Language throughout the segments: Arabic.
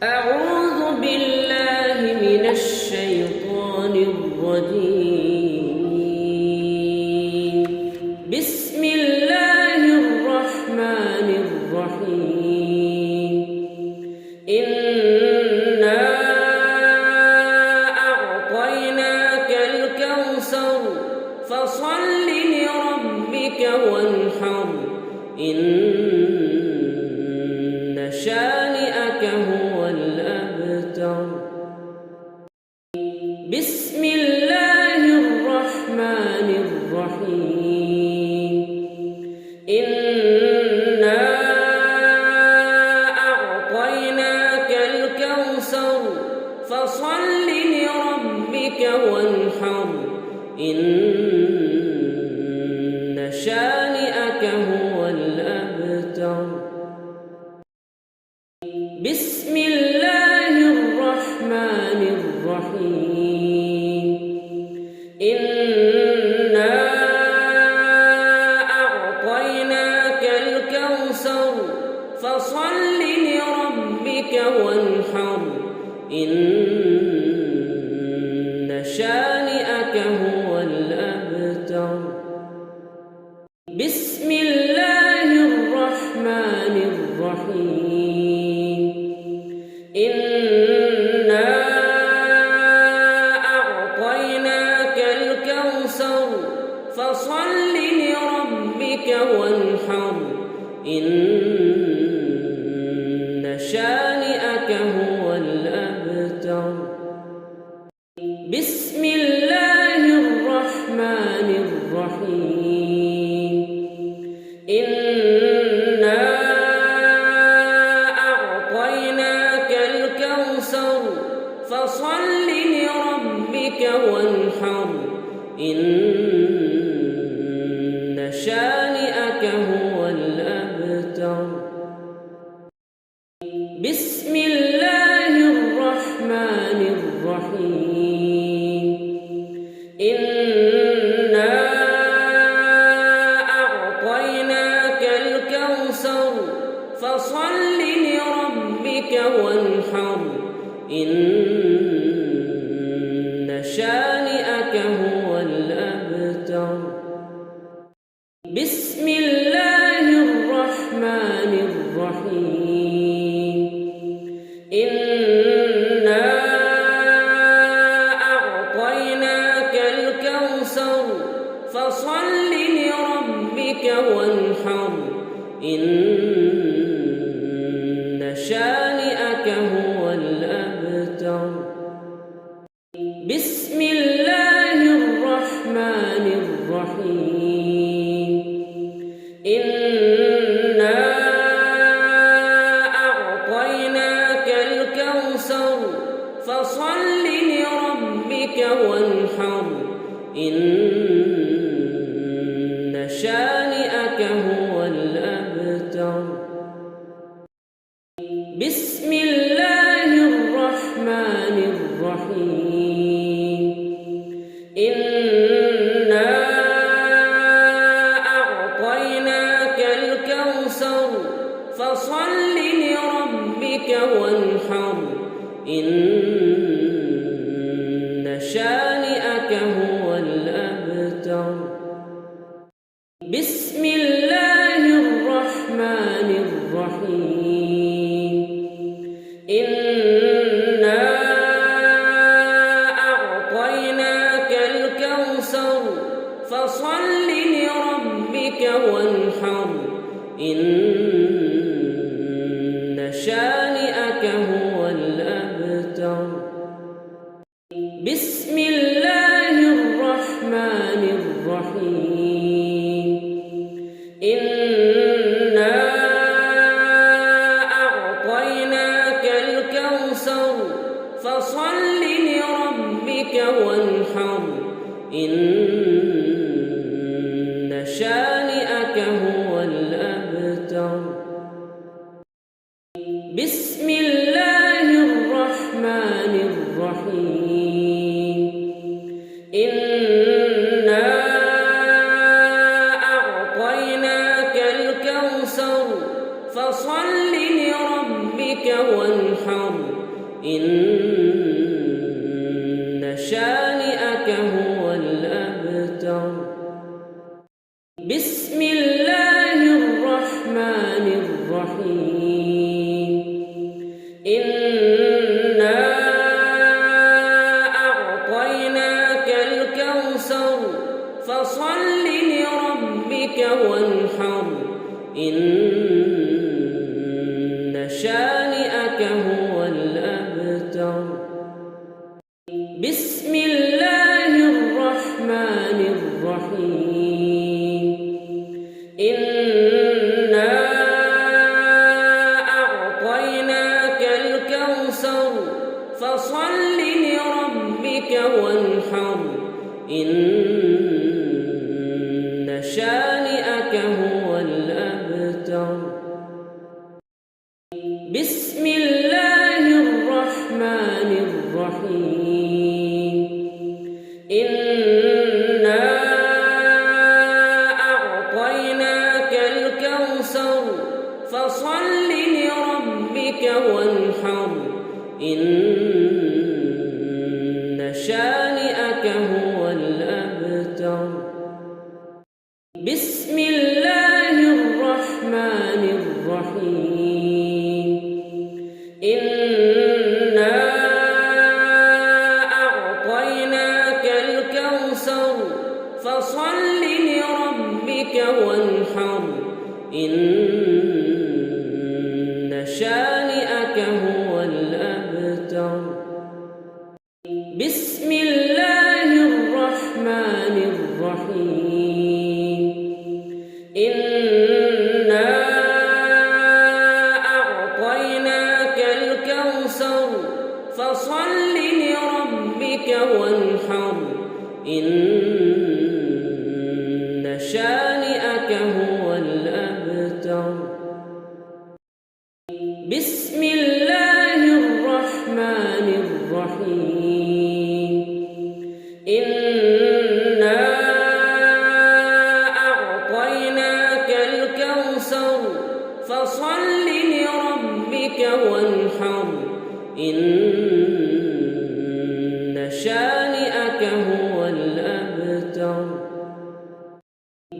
أعوذ بالله من الشيطان الرجيم. بسم الله الرحمن الرحيم. إنا أعطيناك الكوثر فصل لربك وانحر إن شانئك هو الأبتر. بسم الله الرحمن الرحيم. إنا أعطيناك الكوثر فصل لربك وانحر إن شانئك هو الأبتر. بسم الله الرحمن الرحيم. إنا أعطيناك الكوثر فصل لربك وانحر إن شانئك هو الأبتر. بسم الله الرحمن الرحيم. إنا أعطيناك الكوثر فصل لربك وانحر إن شانئك هو الأبتر. بسم الله الرحمن الرحيم. إنا أعطيناك الكوثر فصل لربك وانحر إن شانئك هو الأبتر. بسم الله الرحمن الرحيم. إنا أعطيناك الكوثر فصل لربك وانحر إن شانئك هو الأبتر. بسم الله الرحمن الرحيم. إنا أعطيناك الكوثر فصل لربك وانحر إن شانئك هو الأبتر. بسم الله الرحمن الرحيم. إنا أعطيناك الكوثر فصل لربك وانحر إن شانئك هو الأبتر. بسم الله الرحمن الرحيم. إنا أعطيناك الكوثر فصل لربك وانحر إن شانئك هو الأبتر. بسم الله الرحمن الرحيم. إنا أعطيناك الكوثر فصل لربك وانحر إن شانئك هو الأبتر. بسم الله الرحمن الرحيم. إنا أعطيناك الكوثر فصل لربك وانحر إن شانئك هو الأبتر. بسم الله الرحمن الرحيم. إنا أعطيناك الكوثر فصل لربك وانحر وانحر إن شانئك هو الأبتر. بسم الله الرحمن الرحيم. إنا أعطيناك الكوثر فصل لربك وانحر إن شانئك هو الأبتر. بسم الله الرحمن الرحيم. إنا أعطيناك الكوثر فصل لربك وانحر إن شانئك هو الأبتر. بسم الله الرحمن الرحيم. إنا أعطيناك الكوثر فصل لربك وانحر إن شانئك هو الأبتر. بسم الله الرحمن الرحيم. إنا أعطيناك الكوثر فصل لربك وانحر إن شانئك هو الأبتر. بسم الله الرحمن الرحيم. إنا أعطيناك الكوثر فصل لربك وانحر إن شانئك هو الأبتر. بسم الله الرحمن الرحيم. إنا أعطيناك الكوثر فصل لربك وانحر إن شانئك هو الأبتر.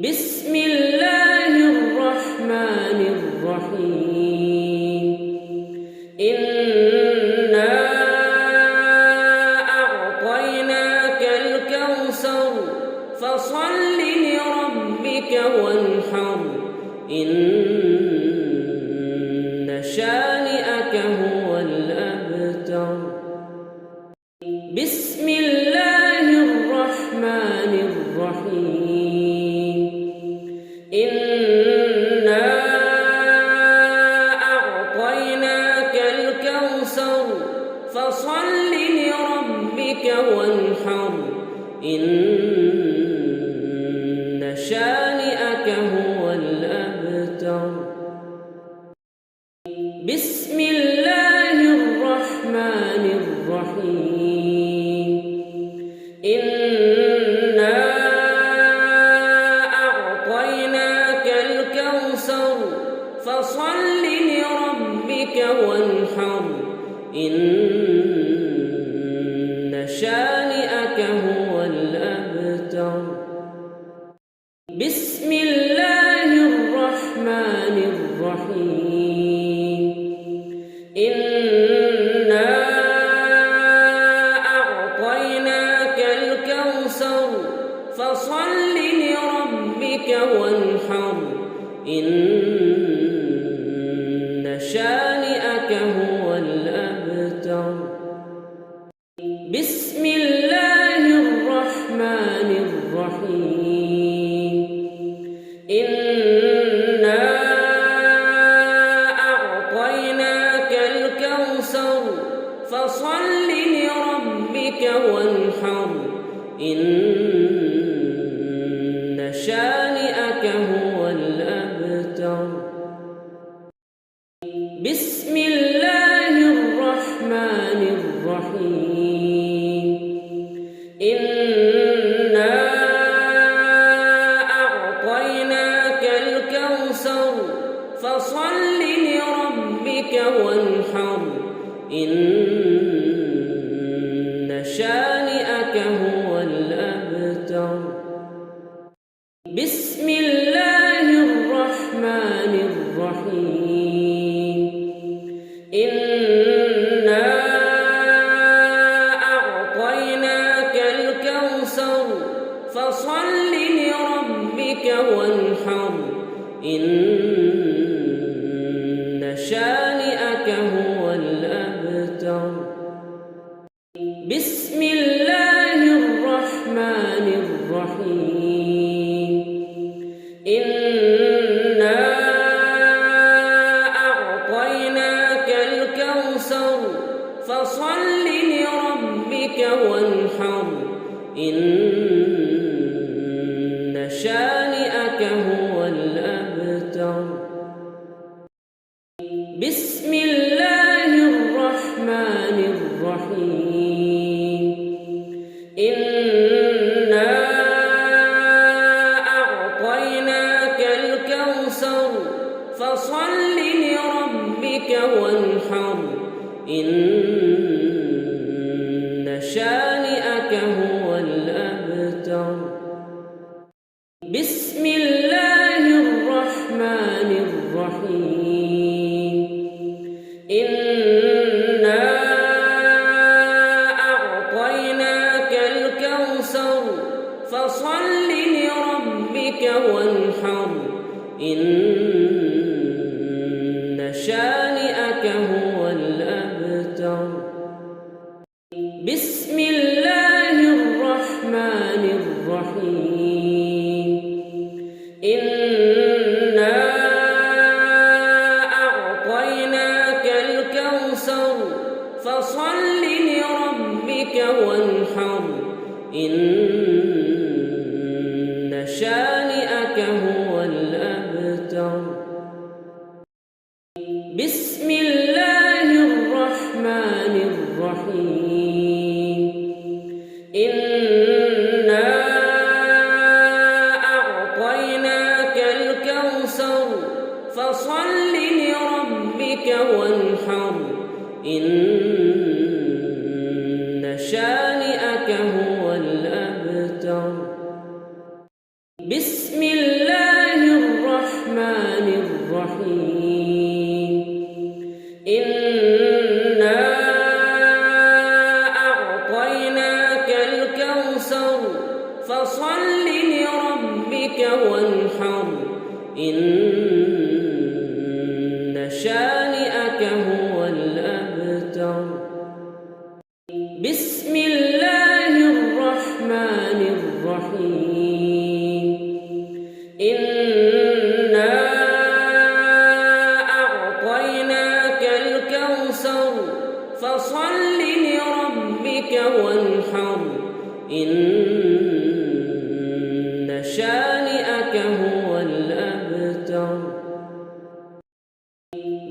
بسم الله الرحمن الرحيم. إنا أعطيناك الكوثر فصل لربك وانحر إن شانئك هو الأبتر. بسم الله الرحمن الرحيم. إنا أعطيناك الكوثر فصل لربك وانحر إن شانئك هو الأبتر. بسم الله الرحمن الرحيم. إنا أعطيناك الكوثر فصل لربك وانحر إن شانئك هو الأبتر. بسم الله الرحمن الرحيم. إنا أعطيناك الكوثر فصل لربك وانحر إن شانئك هو الأبتر. بسم الله الرحمن الرحيم. إنا أعطيناك الكوثر فصل لربك وانحر إن شانئك هو الأبتر. بسم الله الرحمن الرحيم. إنا أعطيناك الكوثر فصل لربك وانحر إن شانئك هو الأبتر. بسم الله الرحمن الرحيم. إنا أعطيناك الكوثر فصل لربك وانحر. إن شانئك هو الأبتر. بسم الله الرحمن الرحيم. إنا أعطيناك الكوثر فصل لربك وانحر. إن شانئك هو الأبتر. بسم الله الرحمن الرحيم. إنا أعطيناك الكوثر فصل لربك وانحر. إن شانئك هو الأبتر. بسم الله الرحمن الرحيم. إنا أعطيناك الكوثر فصل لربك وانحر. إن شانئك هو الأبتر. بسم الله الرحمن الرحيم. إنا أعطيناك الكوثر فصل لربك وانحر. إن شانئك هو الأبتر. بسم الله الرحمن الرحيم. إنا أعطيناك الكوثر فصل لربك وانحر. إن شانئك هو الأبتر. بسم الله الرحمن الرحيم. إنا أعطيناك الكوثر فصل لربك وانحر. إن شانئك هو الأبتر. بسم الله الرحمن الرحيم. إنا أعطيناك الكوثر فصل لربك وانحر. إن شانئك هو الأبتر.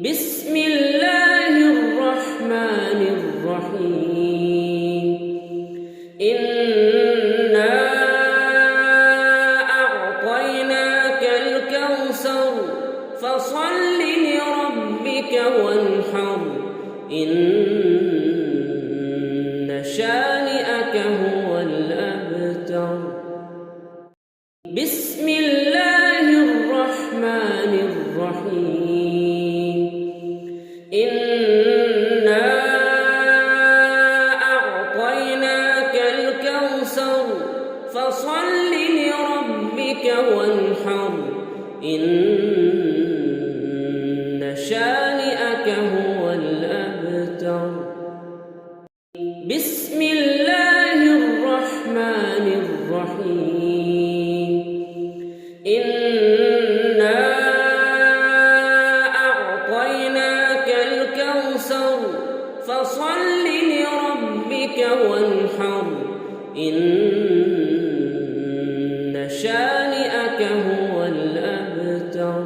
بسم الله الرحمن الرحيم. إنا أعطيناك الكوثر فصل لربك وانحر. إن شانئك هو الأبتر. بسم الله الرحمن الرحيم. إنا أعطيناك الكوثر فصل لربك وانحر. إن شانئك هو الأبتر. بسم الله الرحمن الرحيم. إنا أعطيناك الكوثر فصل لربك وانحر. إن شانئك هو الأبتر.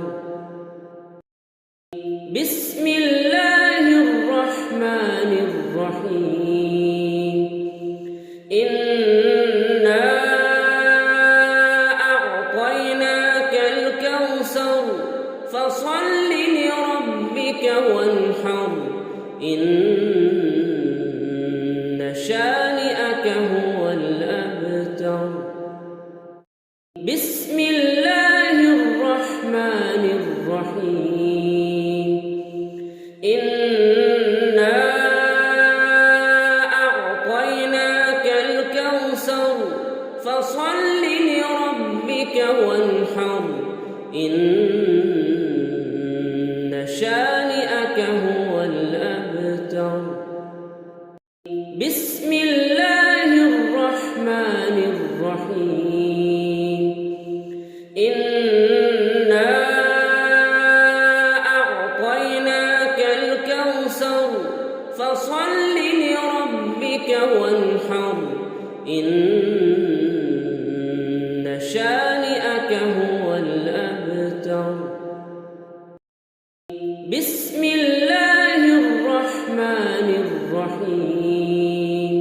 بسم الله الرحمن الرحيم. إنا أعطيناك الكوثر فصل لربك وانحر. إن هو الأبتر. بسم الله الرحمن الرحيم. إنا أعطيناك الكوثر فصل لربك وانحر إن شانئك هو الأبتر. بسم الله الرحمن الرحيم. إنا أعطيناك الكوثر فصل لربك وانحر إن شانئك هو الأبتر. بسم الله الرحمن الرحيم.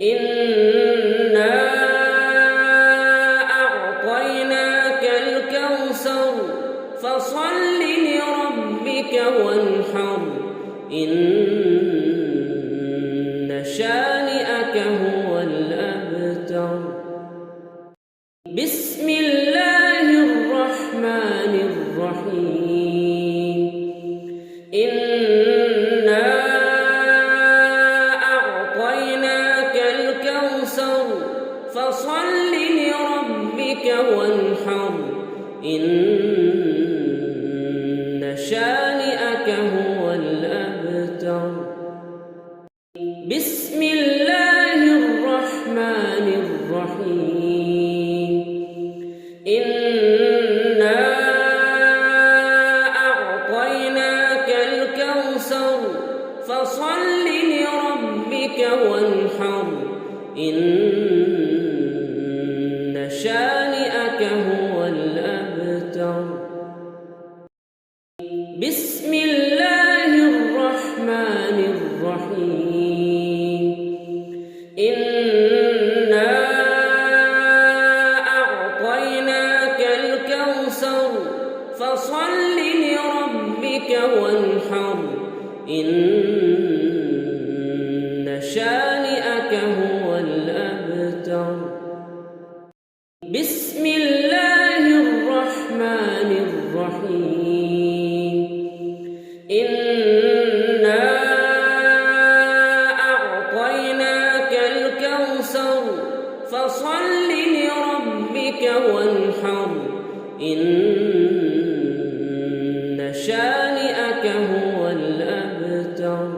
إنا أعطيناك الكوثر فصل لربك وانحر إن شانئك هو الأبتر. بسم الله الرحمن الرحيم. إنا أعطيناك الكوثر فصل لربك وانحر إن شانئك هو الأبتر. بسم الله الرحمن الرحيم. إنا أعطيناك الكوثر فصل لربك وانحر إن شانئك هو الأبتر. بسم الله الرحمن الرحيم. إنا أعطيناك الكوثر فصل لربك وانحر إن شانئك هو الأبتر. بسم الله الرحمن الرحيم. إنا أعطيناك الكوثر فصل لربك وانحر إن شانئك هو الأبتر.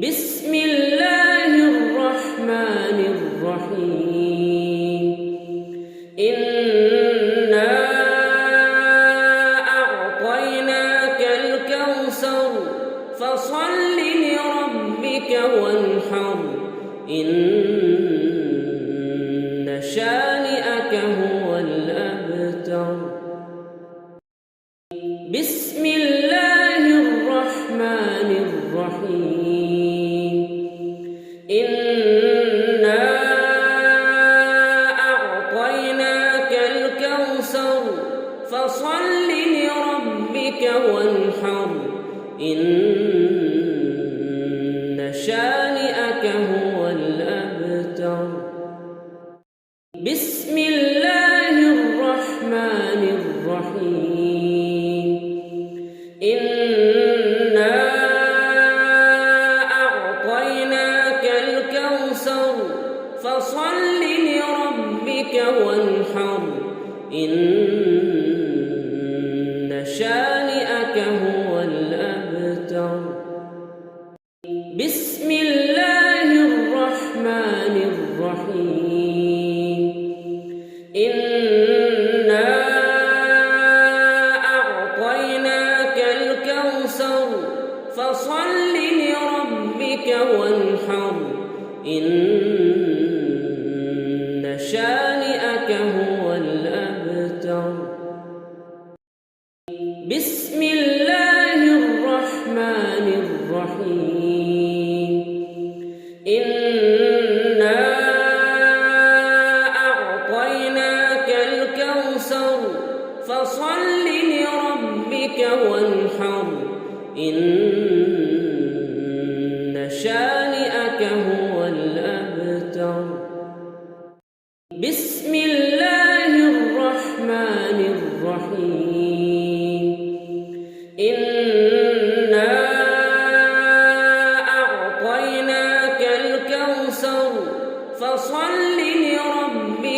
بسم الله الرحمن الرحيم. إنا أعطيناك الكوثر فصل لربك وانحر إن شانئك هو الأبتر. بسم الله الرحمن الرحيم. إنا أعطيناك الكوثر فصل لربك وانحر إن شانئك هو الأبتر. بسم الله الرحمن الرحيم. إنا أعطيناك الكوثر فصل لربك وانحر إن شانئك هو الأبتر. بسم الله الرحمن الرحيم. إنا أعطيناك الكوثر فصل لربك وانحر إن شانئك هو الأبتر. بسم الله الرحمن الرحيم. إنا أعطيناك الكوثر فصل لربك وانحر إن شانئك هو الأبتر.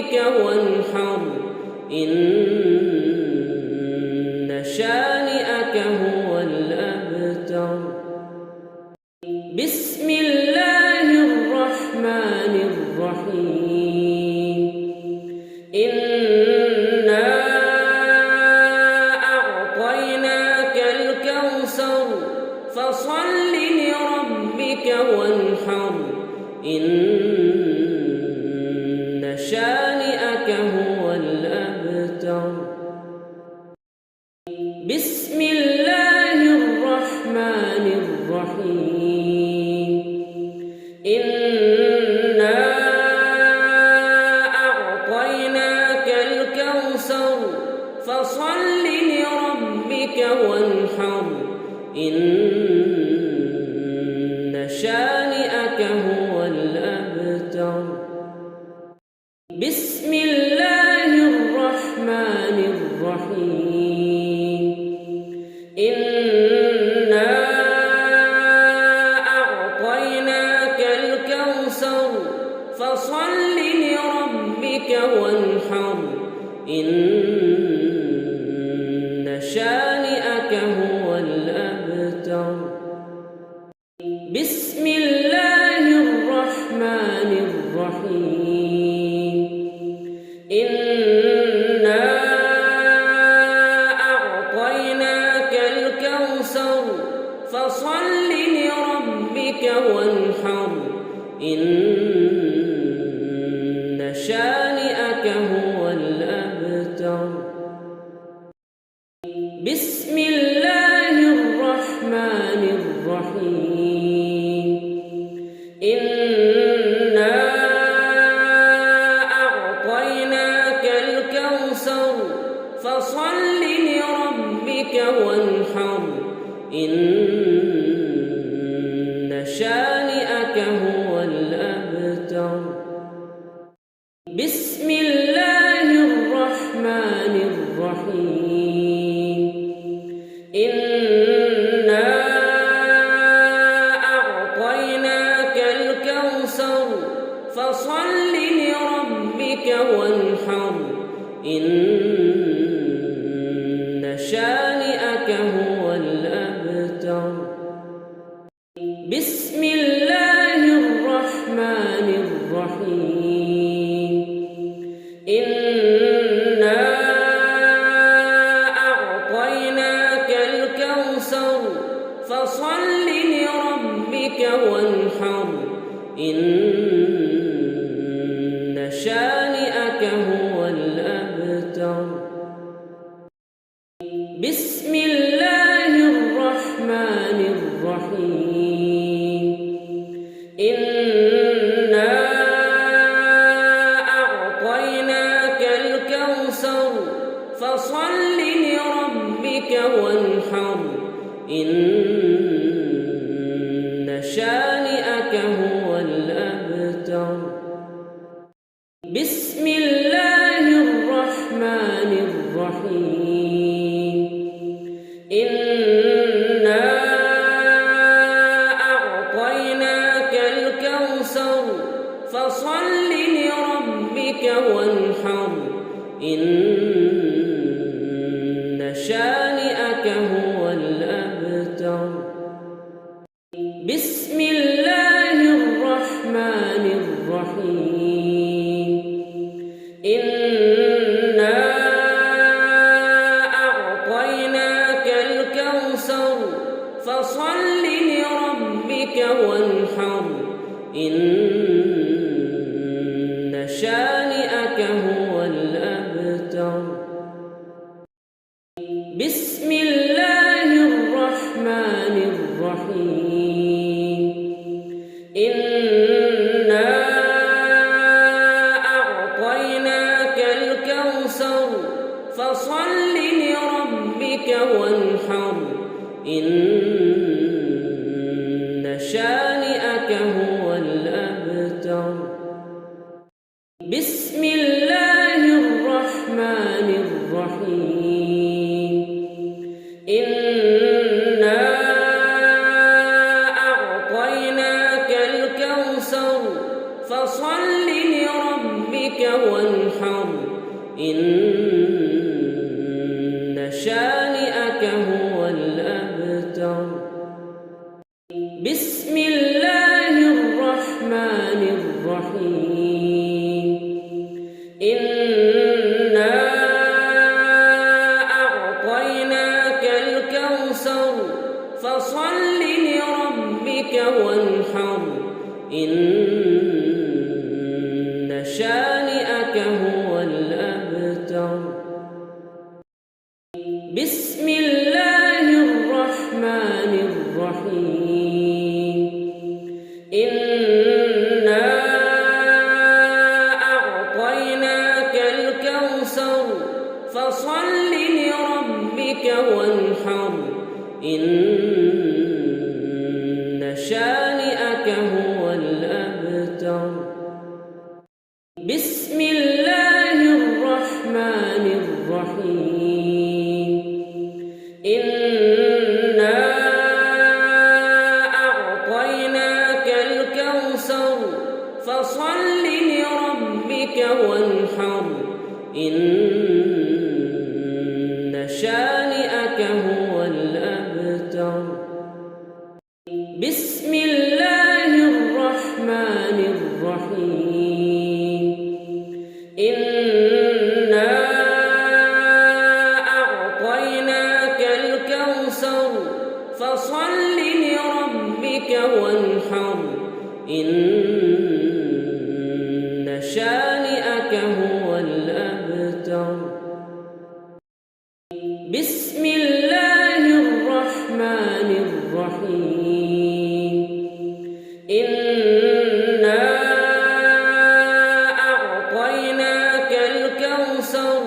ربك وانحر إن شانئك هو الأبتر. بسم الله الرحمن الرحيم. إنا أعطيناك الكوثر فصل لربك وانحر إن شانئك هو الأبتر. بسم الله الرحمن الرحيم. إنا أعطيناك الكوثر فصل لربك وانحر إن شانئك هو الأبتر. بسم الله الرحمن الرحيم. إنا أعطيناك الكوثر فصل لربك وانحر إن شانئك هو الأبتر. بسم الله الرحمن الرحيم. إنا أعطيناك الكوثر فصل لربك وانحر إن شانئك هو الأبتر. بسم الله الرحمن الرحيم. إنا أعطيناك الكوثر فصل لربك وانحر إن شانئك هو الأبتر. بسم الله الرحمن الرحيم. إنا أعطيناك الكوثر فصل لربك وانحر إن شانئك هو الأبتر. بسم الله الرحمن الرحيم. إنا أعطيناك الكوثر فصل لربك وانحر إن شانئك هو الأبتر. بسم الله الرحمن الرحيم. إنا أعطيناك الكوثر فصل لربك وانحر إن شانئك هو الأبتر. بسم الله الرحمن الرحيم. إنا أعطيناك الكوثر فصل لربك وانحر إن شانئك هو الأبتر. بسم الله الرحمن الرحيم. إنا أعطيناك الكوثر فصل لربك وانحر إن شانئك هو الأبتر. بسم الله الرحمن الرحيم. إنا أعطيناك الكوثر فصل لربك وانحر إن شانئك هو الأبتر. بسم الله الرحمن الرحيم. إنا أعطيناك الكوثر فصل لربك ربك وانحر إن شانئك هو الأبتر. بسم الله الرحمن الرحيم إنا أعطيناك الكوثر فصل لربك وانحر إن شانئك هو الأبتر. بسم الله الرحمن الرحيم إنا أعطيناك الكوثر فصل لربك وانحر إن شانئك هو الأبتر. بسم الله الرحمن الرحيم إنا أعطيناك الكوثر فصل لربك وانحر إن شانئك هو الأبتر. بسم الله الرحمن الرحيم إنا أعطيناك الكوثر فصل لربك وانحر إن شانئك هو الأبتر. بسم الله الرحمن الرحيم إنا أعطيناك الكوثر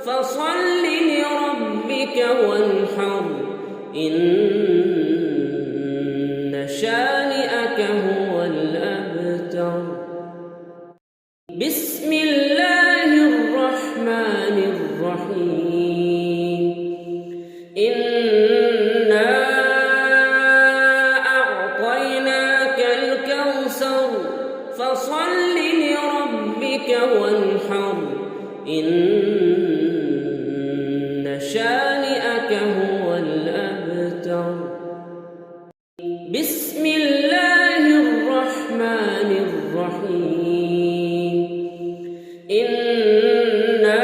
فصل لربك وانحر إن شانئك هو الأبتر. بسم الله الرحمن الرحيم إنا أعطيناك الكوثر فصل لربك وانحر إن شانئك هو الأبتر. بسم الله الرحمن الرحيم إنا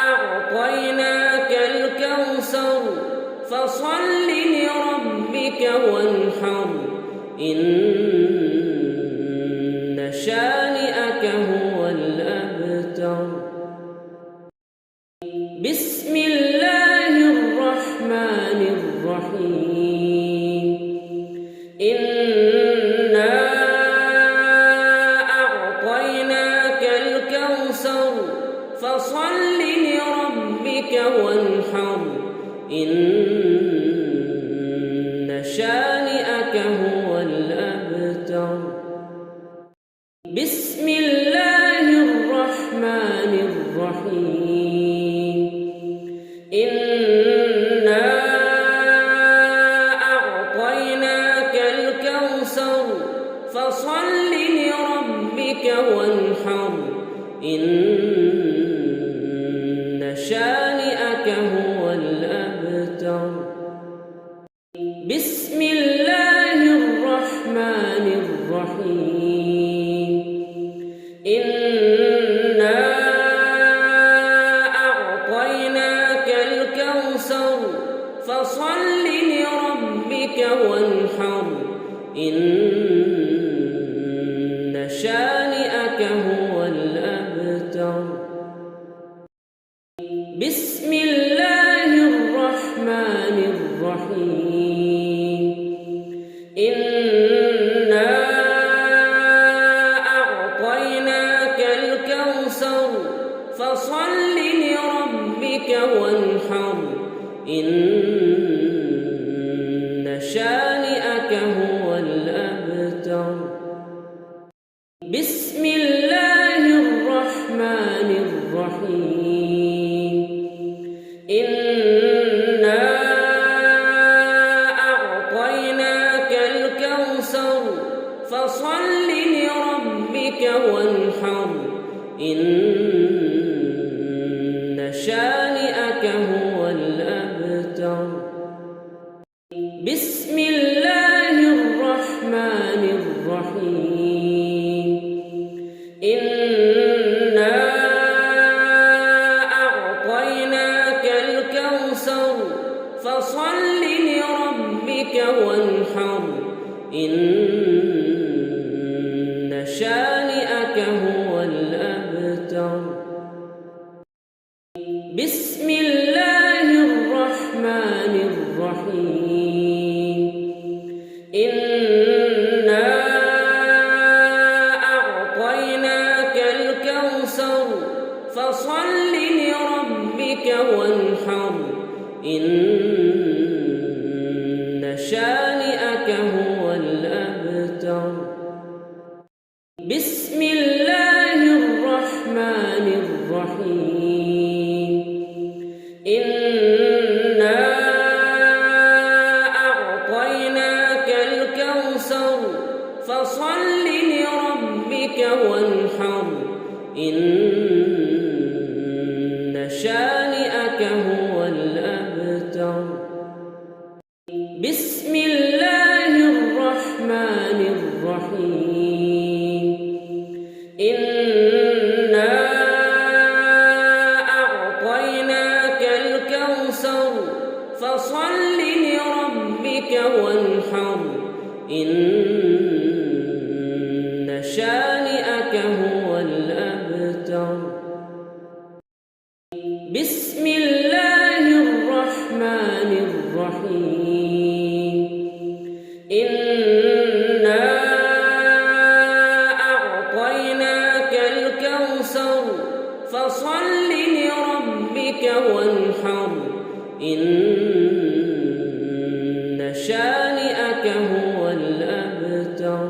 أعطيناك الكوثر فصل لربك وانحر إن شانئك هو الأبتر. بسم الله الرحمن الرحيم إنا أعطيناك الكوثر فصل لربك وانحر إن شانئك هو الأبتر. بسم الله الرحمن الرحيم إنا أعطيناك الكوثر فصل لربك وانحر إن شانئك هو الأبتر. بسم الله الرحمن الرحيم إنا أعطيناك الكوثر فصل لربك وانحر إن شانئك هو الأبتر. بسم الله الرحمن الرحيم إنا أعطيناك الكوثر فصل لربك وانحر إن شانئك هو الأبتر. بسم الله الرحمن الرحيم إنا أعطيناك الكوثر فصل لربك وانحر إن شانئك هو الأبتر. بسم الله الرحمن الرحيم. إنا أعطيناك الكوثر فصل لربك وانحر. إن شانئك هو الأبتر. بسم الله الرحمن الرحيم. إنا أعطيناك الكوثر فصل لربك وانحر. إن شانئك هو الأبتر. بسم الله الرحمن الرحيم. إنا أعطيناك الكوثر فصل لربك وانحر. إن شانئك هو الأبتر. بسم الله الرحمن الرحيم. إنا أعطيناك الكوثر فصل لربك وانحر. إن شانئك هو الأبتر. بسم الله الرحمن الرحيم. إنا أعطيناك الكوثر فصل لربك وانحر. إن شانئك هو الأبتر.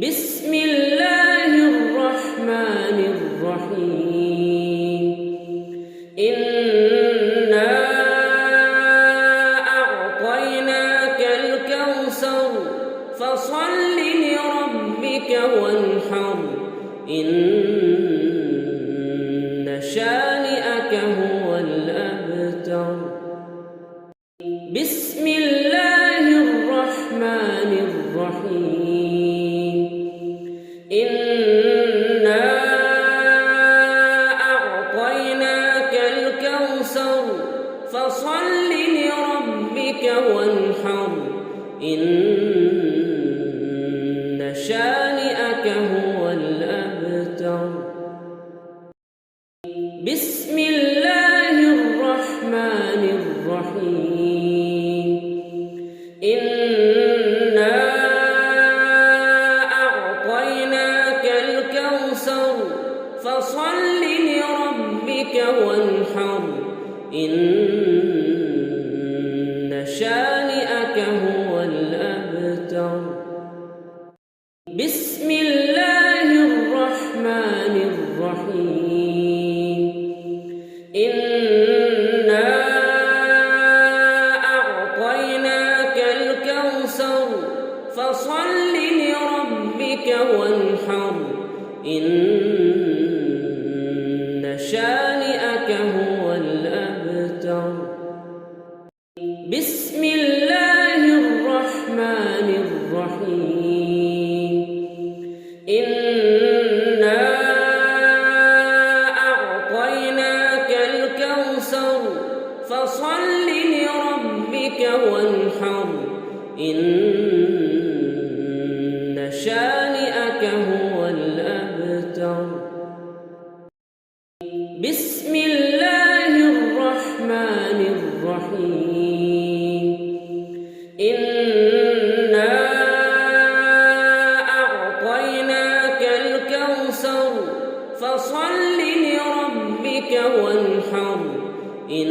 بسم الله الرحمن الرحيم. إنا أعطيناك الكوثر فصل لربك وانحر. إن شانئك هو الأبتر. بسم الله الرحمن الرحيم. إنا أعطيناك الكوثر فصل لربك وانحر. إن شانئك هو الأبتر. بسم الله الرحمن الرحيم. إنا أعطيناك الكوثر فصل لربك وانحر. إن شانئك هو الأبتر. بسم الله الرحمن الرحيم. إنا أعطيناك الكوثر فصل لربك وانحر. إن شانئك هو الأبتر. بسم الله الرحمن الرحيم. إنا أعطيناك الكوثر فصل لربك وانحر. إن شانئك هو الأبتر. بسم الله الرحمن الرحيم. إنا أعطيناك الكوثر فصل لربك وانحر. إن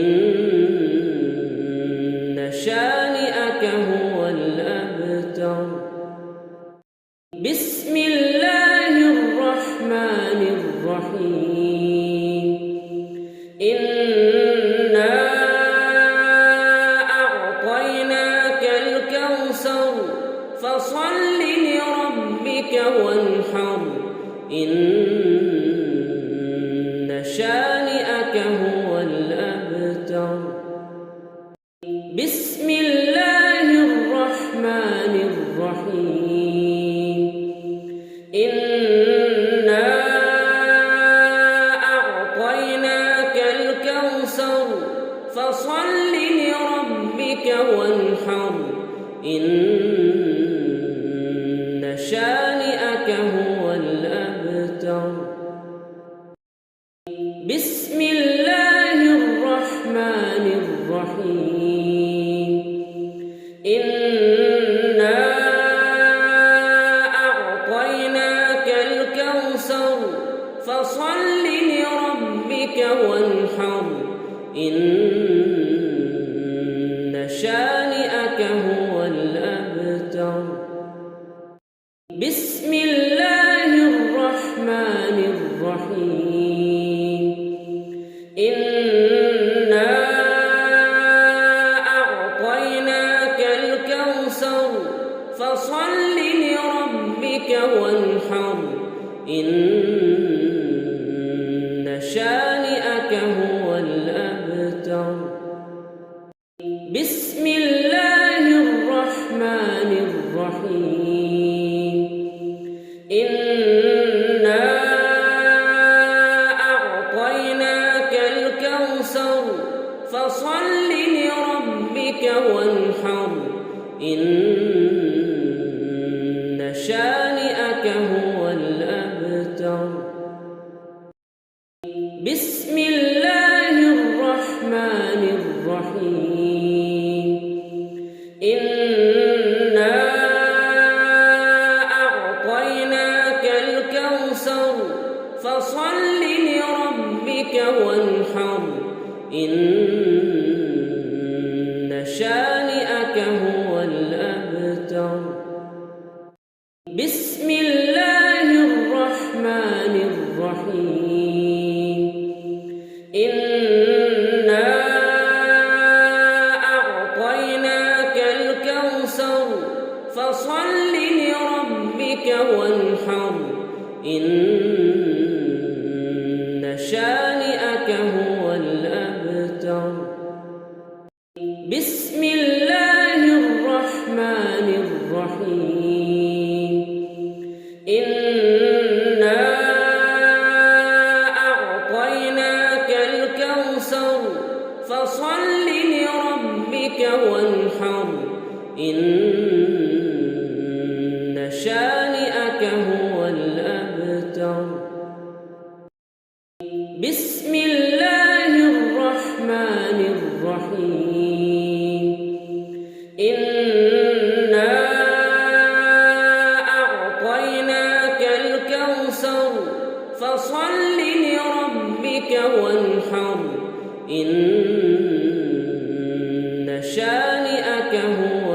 شانئك هو الأبتر. بسم الله الرحمن الرحيم. إنا أعطيناك الكوثر فصل لربك وانحر. إن شانئك هو الأبتر. بسم الله الرحمن الرحيم. إنا أعطيناك الكوثر فصل لربك وانحر. إن شانئك هو الأبتر. بسم الله الرحمن الرحيم. إنا أعطيناك الكوثر فصل لربك وانحر. إن شانئك هو الأبتر. بسم الله الرحمن الرحيم. إنا أعطيناك الكوثر فصل لربك وانحر. إن شانئك هو الأبتر. بسم الله الرحمن الرحيم. إنا أعطيناك الكوثر فصل لربك وانحر. إن شانئك هو الأبتر. بسم الله الرحمن الرحيم. إنا أعطيناك الكوثر فصل لربك وانحر. إن شانئك هو الأبتر. بسم الله الرحمن الرحيم. إنا أعطيناك الكوثر فصل لربك وانحر. إن شانئك هو الأبتر. بسم الله الرحمن الرحيم. إنا أعطيناك الكوثر فصل لربك وانحر. إن شانئك هو الأبتر. بسم الله الرحمن الرحيم. إنا أعطيناك الكوثر فصل لربك وانحر. إن شانئك هو